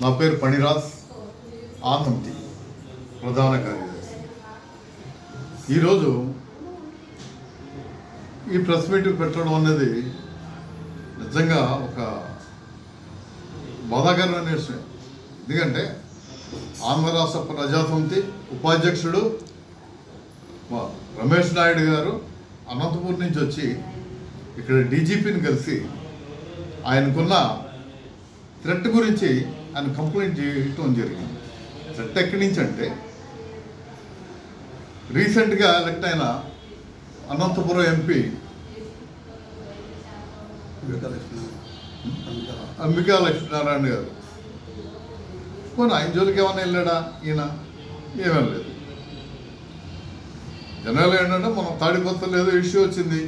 నా పేరు పణిరాజ్ ఆనంతి ప్రధాన కార్యదర్శి. ఈరోజు ఈ ప్రెస్ మీట్ పెట్టడం అనేది నిజంగా ఒక బాధాకరమైన విషయం. ఎందుకంటే ఆంధ్ర రాష్ట్ర ప్రజాసమితి ఉపాధ్యక్షుడు రమేష్ నాయుడు గారు అనంతపూర్ నుంచి వచ్చి ఇక్కడ డీజీపీని కలిసి ఆయనకున్న థ్రెట్ గురించి ఆయన కంప్లైంట్ చేయటం జరిగింది. థ్రెట్ ఎక్కడి నుంచి అంటే రీసెంట్గా ఎలక్ట్ అయిన అనంతపురం ఎంపీ అంబికా లక్ష్మీనారాయణ గారు పోనీ ఆయన జోలికి ఏమైనా వెళ్ళాడా? ఈయన ఏమీ లేదు. జనరల్ ఏంటంటే మనం తాడిపత్రులు ఏదో ఇష్యూ వచ్చింది,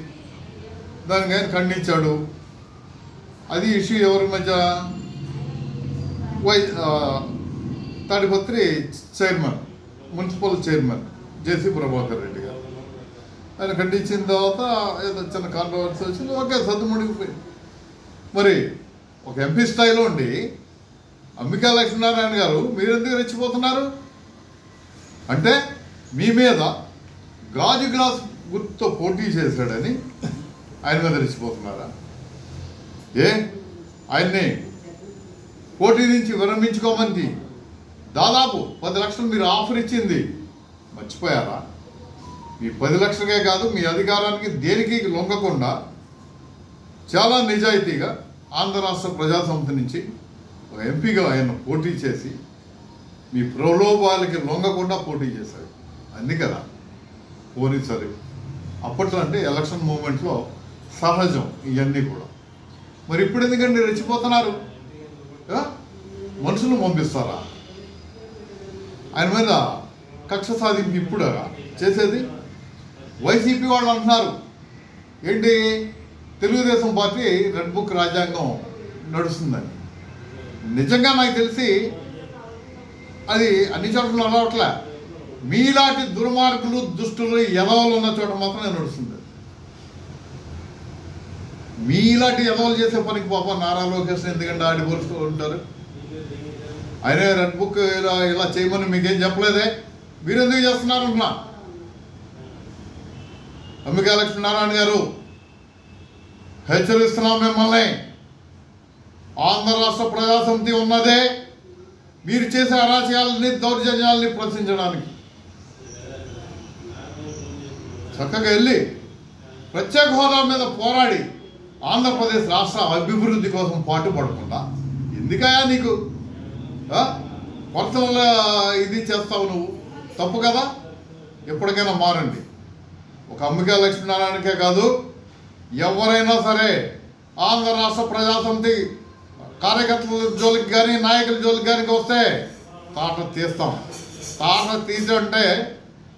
దానికి ఆయన ఖండించాడు. అది ఇష్యూ ఎవరి మధ్య? తాడిపత్రి చైర్మన్, మున్సిపల్ చైర్మన్ జేసీ ప్రభాకర్ రెడ్డి గారు ఆయన ఖండించిన తర్వాత ఏదో చిన్న కాంట్రవర్సీ వచ్చింది. ఓకే, సద్దుముడిగిపోయింది. మరి ఒక ఎంపీ స్థాయిలో ఉండి అంబికా లక్ష్మీనారాయణ గారు మీరెందుకు రెచ్చిపోతున్నారు? అంటే మీ మీద గాజు గ్లాస్ గుర్తుతో పోటీ చేశాడని ఆయన మీద రెచ్చిపోతున్నారా? ఆయన్ని పోటీ నుంచి విరమించుకోమని దాదాపు 10 లక్షలు మీరు ఆఫర్ ఇచ్చింది మర్చిపోయారా? మీ 10 లక్షలకే కాదు, మీ అధికారానికి దేనికి లొంగకుండా చాలా నిజాయితీగా ఆంధ్ర రాష్ట్ర ప్రజాసమితి నుంచి ఒక ఎంపీగా ఆయన పోటీ చేసి మీ ప్రలోభాలకి లొంగకుండా పోటీ చేశాడు. అందుకదా పోనీ సరే, అప్పట్లో అంటే ఎలక్షన్ మూమెంట్లో సహజం ఇవన్నీ కూడా. మరి ఇప్పుడు ఎందుకంటే రెచ్చిపోతున్నారు? మనుషులు పంపిస్తారా? ఆయన మీద కక్ష సాధింపు ఇప్పుడు చేసేది? వైసీపీ వాళ్ళు అంటున్నారు ఏంటి, తెలుగుదేశం పార్టీ రెడ్ బుక్ రాజ్యాంగం నడుస్తుందని. నిజంగా నాకు తెలిసి అది అన్ని చోట్ల నడవట్లే. మీలాంటి దుర్మార్గులు, దుష్టులు, ఎదవలు ఉన్న చోట మాత్రమే నడుస్తుంది. మీలాంటి ఎదవలు చేసే పనికి పాప నారా లోకేష్ ఎందుకంటే ఆడిపోలుస్తూ ఉంటారు. ఆయనే రెడ్ బుక్ ఇలా చేయమని మీకేం చెప్పలేదే, మీరెందుకు చేస్తున్నారు అంటున్నా. అంబికా లక్ష్మీనారాయణ గారు, హెచ్చరిస్తున్నాం మిమ్మల్ని. ఆంధ్ర రాష్ట్ర ప్రజాసమితి ఉన్నదే మీరు చేసే అరాచకాలని, దౌర్జన్యాలని ప్రశ్నించడానికి. చక్కగా వెళ్ళి ప్రత్యేక హోదా మీద పోరాడి ఆంధ్రప్రదేశ్ రాష్ట్ర అభివృద్ధి కోసం పాటుపడకుండా ఎందుకయా నీకు పర్సనల్ ఇది చేస్తావు నువ్వు? తప్పు కదా. ఎప్పటికైనా మారండి. ఒక అంబికా లక్ష్మీనారాయణకే కాదు, ఎవరైనా సరే ఆంధ్ర రాష్ట్ర ప్రజాసమితి కార్యకర్తల జోలికి కానీ నాయకుల జోలికి కానీ వస్తే తాట తీస్తాం. తాట తీసంటే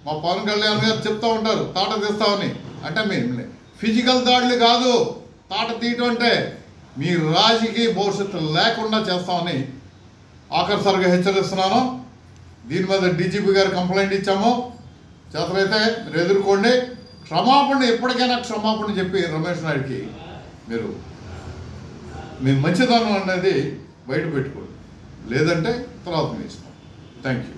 మా పవన్ కళ్యాణ్ గారు చెప్తూ ఉంటారు తాట తీస్తామని. అంటే మేము ఫిజికల్ దాడులు కాదు, తాట తీయటం అంటే మీ రాజకీయ భవిష్యత్తు లేకుండా చేస్తామని ఆఖరిసారిగా హెచ్చరిస్తున్నాను. దీని మీద డీజీపీ గారు కంప్లైంట్ ఇచ్చాము. చేతనైతే మీరు ఎదుర్కోండి. క్షమాపణ ఎప్పటికైనా క్షమాపణ చెప్పి రమేష్ నాయుడికి మీరు మీ మంచితనం అనేది బయట పెట్టుకోండి. లేదంటే తర్వాత మీ ఇష్టం. Thank you.